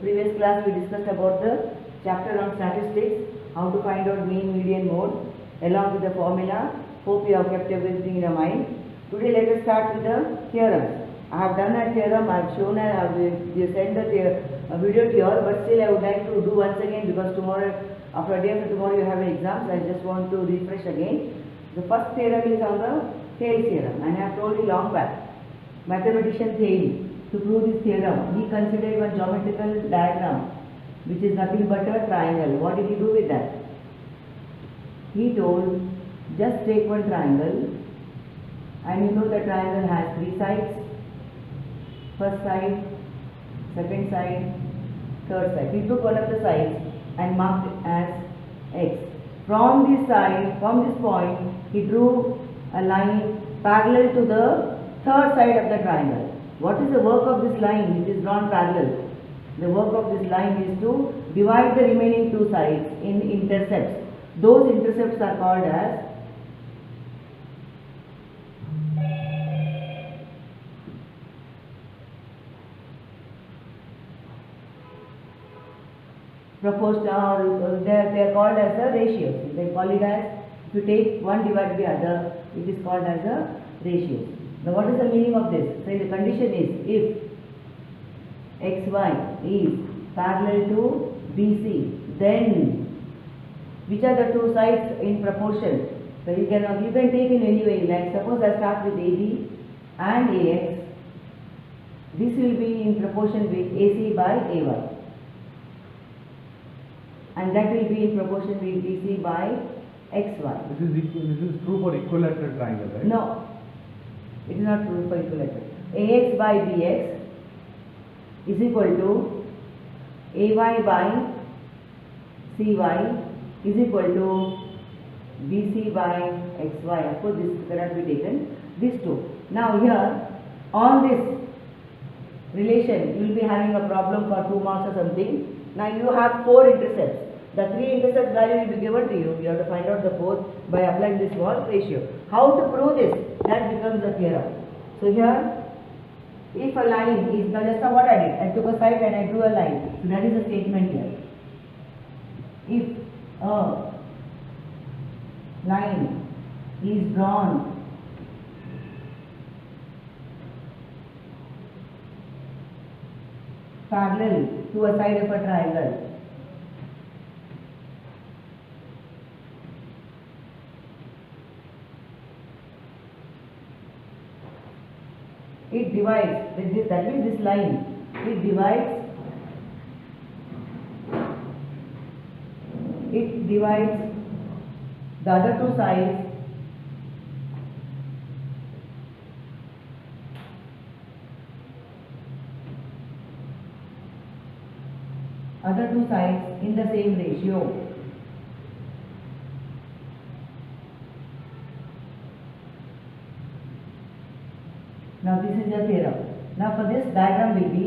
previous class we discussed about the chapter on statistics, how to find out mean, median, mode along with the formula. Hope you have kept everything in your mind. Today let us start with the theorems. I have done a theorem, I have shown and I have sent the video to you all, but still I would like to do once again because tomorrow, after a day after tomorrow you have exams. I just want to refresh again. The first theorem is on the Thales theorem, and I have told you long back. Mathematician Thales, to prove this theorem, he considered one geometrical diagram which is nothing but a triangle. What did he do with that? He told, just take one triangle, and you know the triangle has three sides. First side, second side, third side. He took one of the sides and marked it as x. From this side, from this point, he drew a line parallel to the third side of the triangle. What is the work of this line which is drawn parallel? The work of this line is to divide the remaining two sides in intercepts. Those intercepts are called as proportional, they are called as a ratio. They call it as, if you take one divided by other, it is called as a ratio. Now what is the meaning of this? So the condition is, if xy is parallel to BC, then which are the two sides in proportion? So you can take in any way. Like suppose I start with AB and AX. This will be in proportion with AC by AY. And that will be in proportion with BC by XY. This is true for equilateral triangle, right? No, it is not true for equilateral. AX by BX is equal to AY by CY is equal to BC by XY. Of course, this cannot be taken. These two. Now here, on this relation, you will be having a problem for 2 marks or something. Now you have 4 intercepts. The 3 intercept value will be given to you. You have to find out the 4th by applying this small ratio. How to prove this? That becomes the theorem. So here, if a line is, now just what I did, I took a side and I drew a line. So that is the statement here. If a line is drawn parallel to a side of a triangle, it divides, that means this line, it divides the other two sides in the same ratio. Now this is the theorem. Now for this diagram will be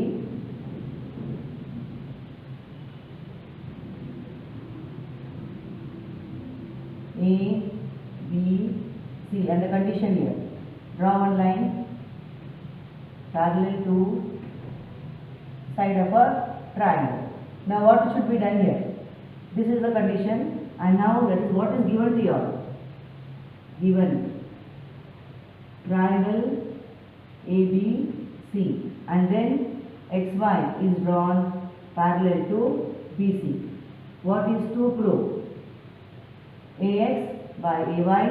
A, B, C, and the condition here. Draw one line parallel to side of a triangle. Now what should be done here? This is the condition, and now that is what is given to you all. Given triangle ABC, and then XY is drawn parallel to BC. What is to prove? AX by AY,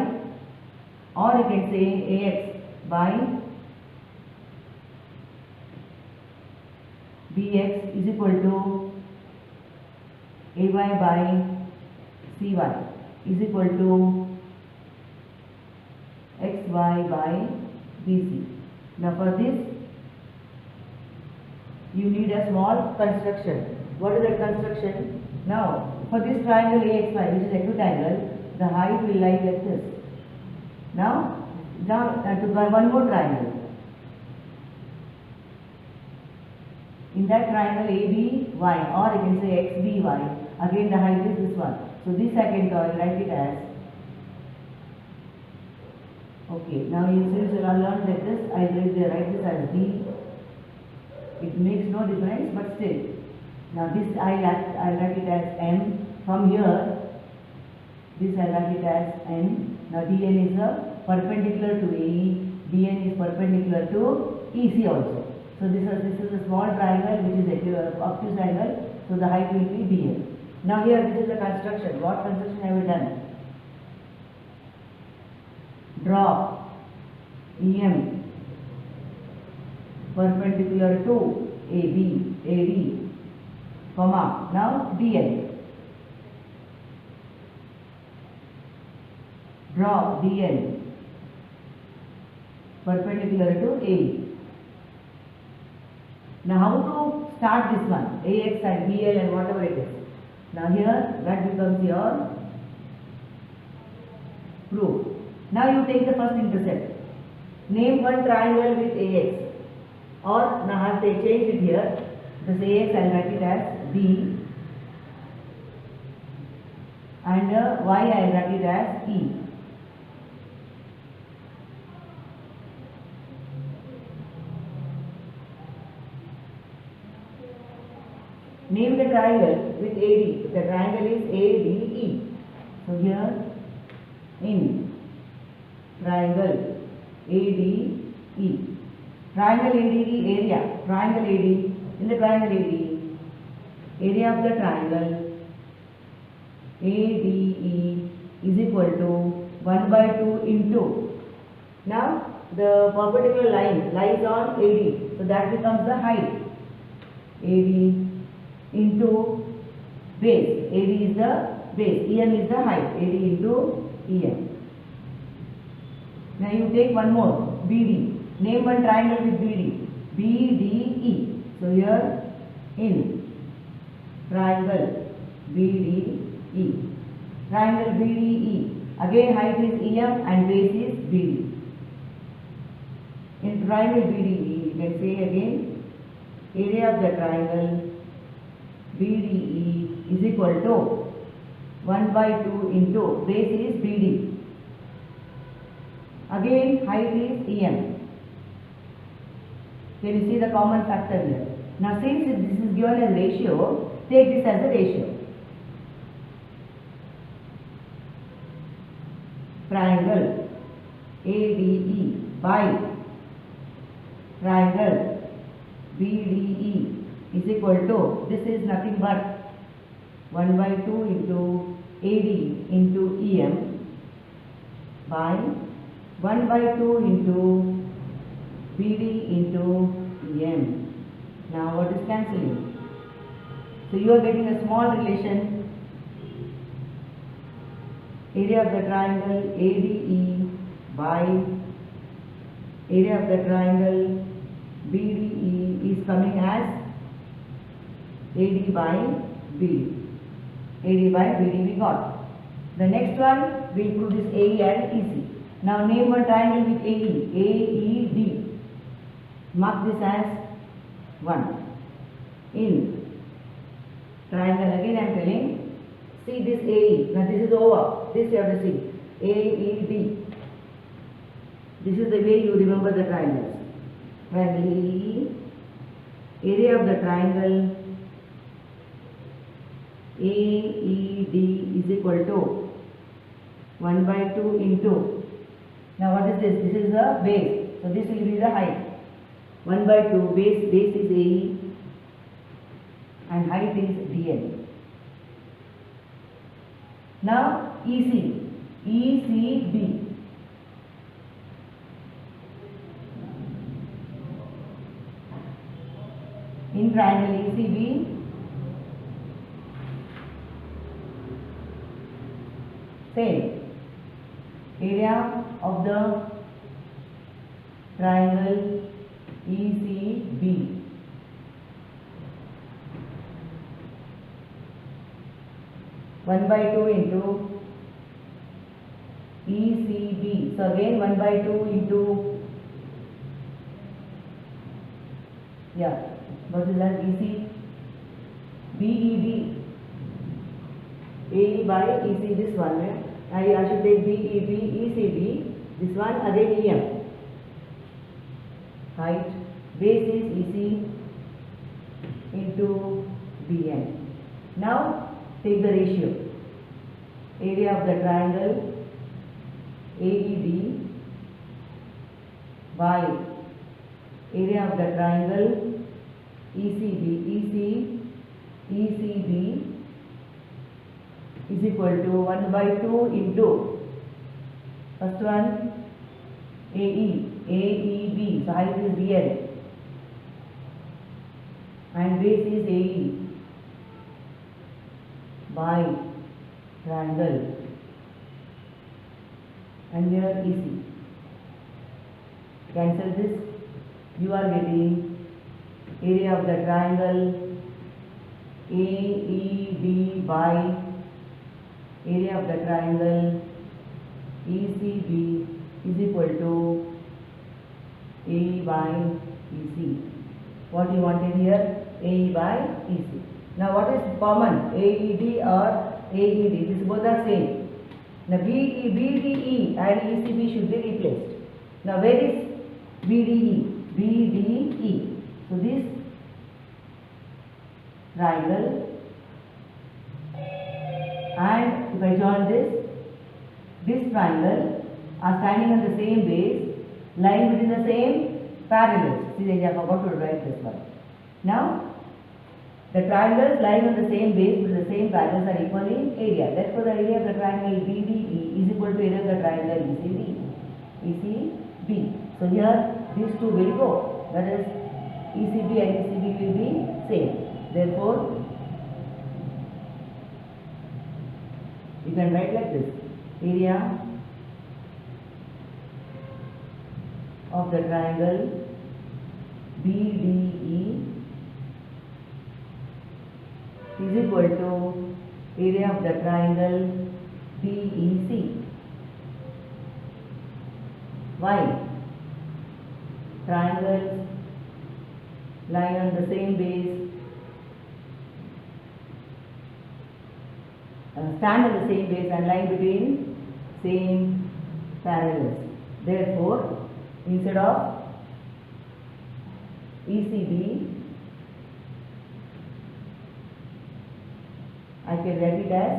or you can say AX by BX is equal to AY by CY is equal to XY by BC. Now for this, you need a small construction. What is that construction? Now, for this triangle AXY, which is a rectangle, the height will lie like this. Now to one more triangle. In that triangle ABY, or you can say XBY, again the height is this one. So this I can write it as, okay, now since you have learned like this, I will write this as D. It makes no difference, but still. Now this I'll write it as M. From here, this I'll write it as N. Now DN is perpendicular to AE, DN is perpendicular to EC also. So this is a small triangle which is obtuse angle, so the height will be DN. Now here this is the construction. What construction have we done? Draw EM perpendicular to AD, comma, now DN. Draw DN perpendicular to A. Now how to start this one? AX and BL and whatever it is. Now here that becomes your proof. Now you take the first intercept. Name one triangle with AX. Or now I have to change it here. This AX I will write it as B. And Y I will write it as E. Name the triangle with AD. The triangle is ADE. So here in triangle ADE. Triangle ADE area. Triangle AD. In the triangle AD, area of the triangle ADE is equal to 1 by 2 into. Now the perpendicular line lies on AD. So that becomes the height. AD into base. AD is the base. EM is the height. AD into EM. Now you take one more. BD. Name one triangle with BD. BDE. So here in triangle BDE. Triangle BDE. Again height is EM and base is BD. In triangle BDE, you can say again area of the triangle BDE is equal to 1 by 2 into base is BD. Again height is EM. Can you see the common factor here? Now since this is given as ratio, take this as a ratio. Triangle ADE by triangle BDE is equal to, this is nothing but 1 by 2 into AD into EM by 1 by 2 into BD into EM. Now what is cancelling? So you are getting a small relation. Area of the triangle ADE by area of the triangle BDE is coming as AD by BD. AD by BD we got. The next one we will prove this AE and EC. Now name one triangle with AE. AED. Mark this as 1. In triangle again I am telling. See this AE. Now this is over. This you have to see. AED. This is the way you remember the triangles. Triangle AE. Area of the triangle AED is equal to 1 by 2 into. Now what is this? This is the base. So this will be the height. 1 by 2 base is AE and height is DN. Now EC. ECB. In triangle ECB, same area of the triangle ECB. One by 2 into ECB. So again 1 by 2 into, what is that? EC BEB. AE by EC, this one. I should take BEB, ECB. This one again EM. Height, base is EC into BN. Now take the ratio. Area of the triangle AED by area of the triangle ECB is equal to 1 by 2 into first one AEB, so height is BL and base is AE by triangle and here EC. Cancel this, you are getting area of the triangle AEB by area of the triangle ECB is equal to AE by EC. What you wanted here? AE by EC. Now what is common? AED or AED? These both are same. Now BDE and ECB should be replaced. Now where is BDE? BDE. So this triangle and if I join this triangle are standing on the same base, lying within the same parallels. See, I forgot to write this one. Now the triangles lying on the same base with the same parallels are equal in area. Therefore, the area of the triangle BDE is equal to area of the triangle ECB. So here these two will go. That is ECB and ECB will be same. Therefore, you can write like this: area of the triangle BDE is equal to area of the triangle BEC. Why? Triangles lying on the same base stand on the same base and lie between same parallels. Therefore, instead of ECB, I can write it as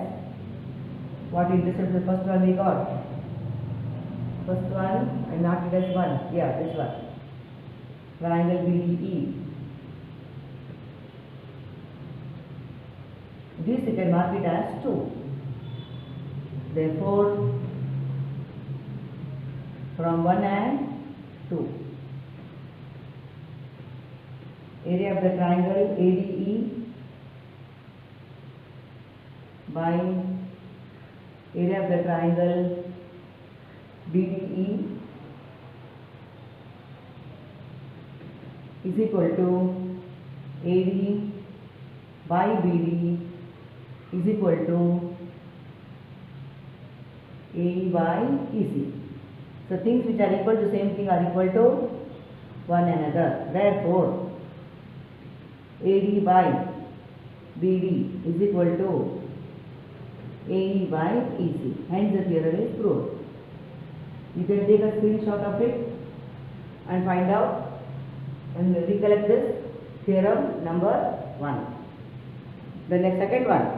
what intercept the first one we got. First one, I marked it as 1. Yeah, this one. Triangle BDE. This you can mark it as 2. Therefore, from 1 and 2. Area of the triangle ADE by area of the triangle BDE is equal to AD by BD is equal to AE by EC. So things which are equal to same thing are equal to one another. Therefore, AD by BD is equal to AE by EC. Hence the theorem is proved. You can take a screenshot of it and find out and recollect this theorem number 1. The second one.